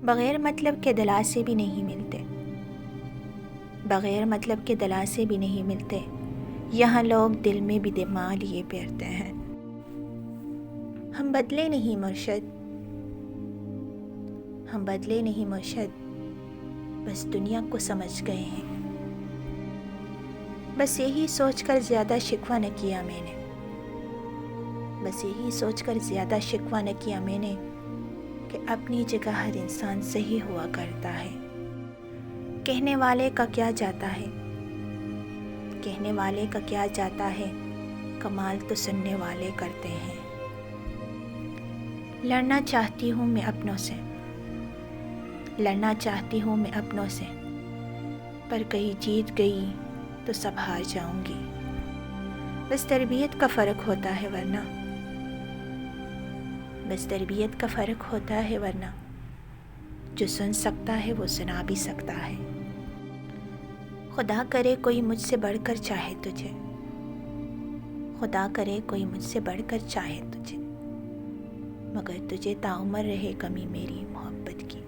بغیر مطلب کے دلاسے بھی نہیں ملتے، بغیر مطلب کے دلاسے بھی نہیں ملتے، یہاں لوگ دل میں بھی دماغ لیے پھرتے ہیں۔ ہم بدلے نہیں مرشد، ہم بدلے نہیں مرشد، بس دنیا کو سمجھ گئے ہیں۔ بس یہی سوچ کر زیادہ شکوہ نہ کیا میں نے، بس یہی سوچ کر زیادہ شکوہ نہ کیا میں نے کہ اپنی جگہ ہر انسان صحیح ہوا کرتا ہے۔ کہنے والے کا کیا جاتا ہے، کہنے والے کا کیا جاتا ہے، کمال تو سننے والے کرتے ہیں۔ لڑنا چاہتی ہوں میں اپنوں سے، لڑنا چاہتی ہوں میں اپنوں سے، پر کہیں جیت گئی تو سب ہار جاؤں گی۔ بس تربیت کا فرق ہوتا ہے ورنہ، بس تربیت کا فرق ہوتا ہے ورنہ، جو سن سکتا ہے وہ سنا بھی سکتا ہے۔ خدا کرے کوئی مجھ سے بڑھ کر چاہے تجھے، خدا کرے کوئی مجھ سے بڑھ کر چاہے تجھے، مگر تجھے تعمر رہے کمی میری محبت کی۔